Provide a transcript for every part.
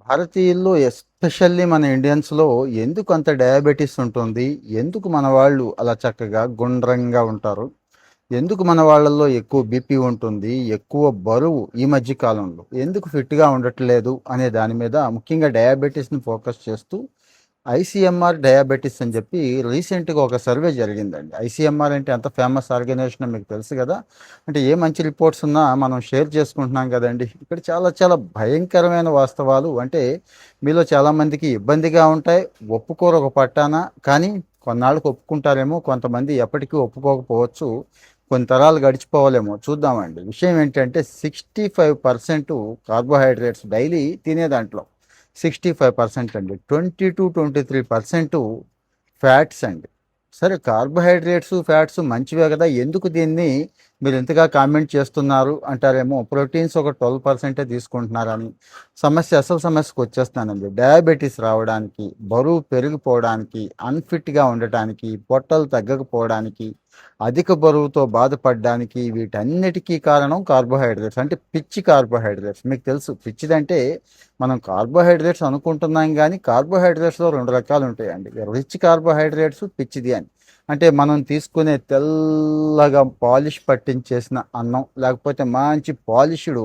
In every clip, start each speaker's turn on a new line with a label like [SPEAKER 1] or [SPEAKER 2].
[SPEAKER 1] భారతీయుల్లో especially మన ఇండియన్స్‌లో ఎందుకు అంత డయాబెటిస్ ఉంటుంది? ఎందుకు మన వాళ్ళు అలా చక్కగా గుండ్రంగా ఉంటారు? ఎందుకు మన వాళ్ళల్లో ఎక్కువ బీపీ ఉంటుంది? ఎక్కువ బరువు ఈ మధ్య కాలంలో ఎందుకు ఫిట్‌గా ఉండట్లేదు అనే దాని మీద ముఖ్యంగా డయాబెటిస్‌ని ఫోకస్ చేస్తూ ఐసీఎంఆర్ డయాబెటిస్ అని చెప్పి రీసెంట్గా ఒక సర్వే జరిగిందండి. ఐసీఎంఆర్ అంటే ఎంత ఫేమస్ ఆర్గనైజేషన్ మీకు తెలుసు కదా. అంటే ఏ మంచి రిపోర్ట్స్ ఉన్నా మనం షేర్ చేసుకుంటున్నాం కదండి. ఇక్కడ చాలా చాలా భయంకరమైన వాస్తవాలు అంటే మీలో చాలామందికి ఇబ్బందిగా ఉంటాయి, ఒప్పుకోరు ఒక పట్టాన. కానీ కొన్నాళ్ళకు ఒప్పుకుంటారేమో, కొంతమంది ఎప్పటికీ ఒప్పుకోకపోవచ్చు, కొన్ని తరాలు గడిచిపోవాలేమో, చూద్దామండి. విషయం ఏంటంటే 65% కార్బోహైడ్రేట్స్ డైలీ తినే దాంట్లో 65% అండి. 20-23% ఫ్యాట్స్ అండి. సరే, కార్బోహైడ్రేట్స్ ఫ్యాట్స్ మంచివే కదా, ఎందుకు దీన్ని మీరు ఎంతగా కామెంట్ చేస్తున్నారు అంటారేమో. ప్రోటీన్స్ ఒక 12% తీసుకుంటున్నారని. అసలు సమస్యకు వచ్చేస్తానండి. డయాబెటీస్ రావడానికి, బరువు పెరిగిపోవడానికి, అన్ఫిట్గా ఉండటానికి, పొట్టలు తగ్గకపోవడానికి, అధిక బరువుతో బాధపడడానికి, వీటన్నిటికీ కారణం కార్బోహైడ్రేట్స్. అంటే పిచ్చి కార్బోహైడ్రేట్స్. మీకు తెలుసు పిచ్చిదంటే మనం కార్బోహైడ్రేట్స్ అనుకుంటున్నాం, కానీ కార్బోహైడ్రేట్స్లో రెండు రకాలు ఉంటాయండి. రిచ్ కార్బోహైడ్రేట్స్, పిచ్చిది అని. అంటే మనం తీసుకునే తెల్లగా పాలిష్ పట్టించేసిన అన్నం, లేకపోతే మంచి పాలిష్డ్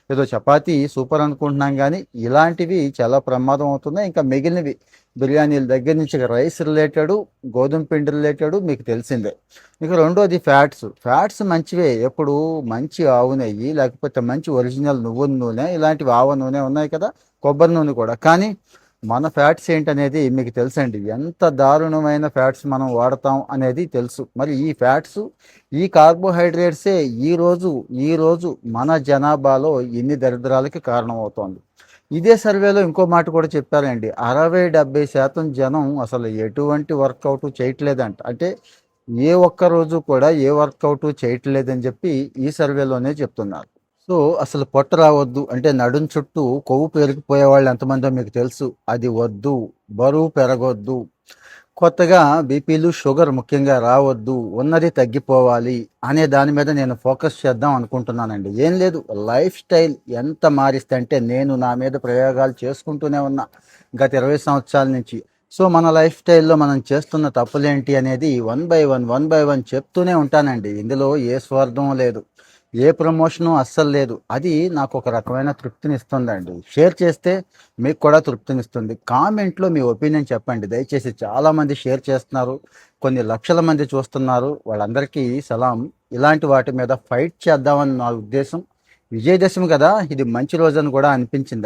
[SPEAKER 1] ఏదో చపాతీ సూపర్ అనుకుంటున్నాం, కానీ ఇలాంటివి చాలా ప్రమాదం అవుతున్నాయి. ఇంకా మిగిలినవి బిర్యానీల దగ్గర నుంచి రైస్ రిలేటెడ్, గోధుమ పిండి రిలేటెడ్ మీకు తెలిసిందే. ఇక రెండోది ఫ్యాట్స్. ఫ్యాట్స్ మంచివే, ఎప్పుడు మంచి ఆవు నెయ్యి, లేకపోతే మంచి ఒరిజినల్ నువ్వుల నూనె, ఇలాంటివి ఆవ నూనె ఉన్నాయి కదా, కొబ్బరి నూనె కూడా. కానీ మన ఫ్యాట్స్ ఏంటనేది మీకు తెలుసండి. ఎంత దారుణమైన ఫ్యాట్స్ మనం వాడతాం అనేది తెలుసు. మరి ఈ ఫ్యాట్స్, ఈ కార్బోహైడ్రేట్సే ఈరోజు మన జనాభాలో ఇన్ని దరిద్రాలకి కారణమవుతోంది. ఇదే సర్వేలో ఇంకో మాట కూడా చెప్పారండి. 60-70% జనం అసలు ఎటువంటి వర్కౌట్ చేయట్లేదంట. అంటే ఏ ఒక్క రోజు కూడా ఏ వర్కౌట్ చేయట్లేదని చెప్పి ఈ సర్వేలోనే చెప్తున్నారు. సో అసలు పొట్ట రావద్దు అంటే నడుం చుట్టూ కొవ్వు పెరిగిపోయే వాళ్ళు ఎంతమందో మీకు తెలుసు. అది వద్దు. బరువు పెరగొద్దు. కొత్తగా బీపీలు, షుగర్ ముఖ్యంగా రావద్దు. ఉన్నది తగ్గిపోవాలి అనే దాని మీద నేను ఫోకస్ చేద్దాం అనుకుంటున్నానండి. ఏం లేదు, లైఫ్ స్టైల్ ఎంత మారిస్తే అంటే, నేను నా మీద ప్రయోగాలు చేసుకుంటూనే ఉన్నా గత 20 సంవత్సరాల నుంచి. సో మన లైఫ్ స్టైల్లో మనం చేస్తున్న తప్పులేంటి అనేది వన్ బై వన్ చెప్తూనే ఉంటానండి. ఇందులో ఏ స్వార్థం లేదు, ఏ ప్రమోషను అస్సలు లేదు. అది నాకు ఒక రకమైన తృప్తినిస్తుందండి. షేర్ చేస్తే మీకు కూడా తృప్తినిస్తుంది. కామెంట్లో మీ ఒపీనియన్ చెప్పండి దయచేసి. చాలామంది షేర్ చేస్తున్నారు, కొన్ని లక్షల మంది చూస్తున్నారు. వాళ్ళందరికీ సలాం. ఇలాంటి వాటి మీద ఫైట్ చేద్దామని నా ఉద్దేశం. విజయదశమి కదా, ఇది మంచి రోజు అని కూడా అనిపించింది.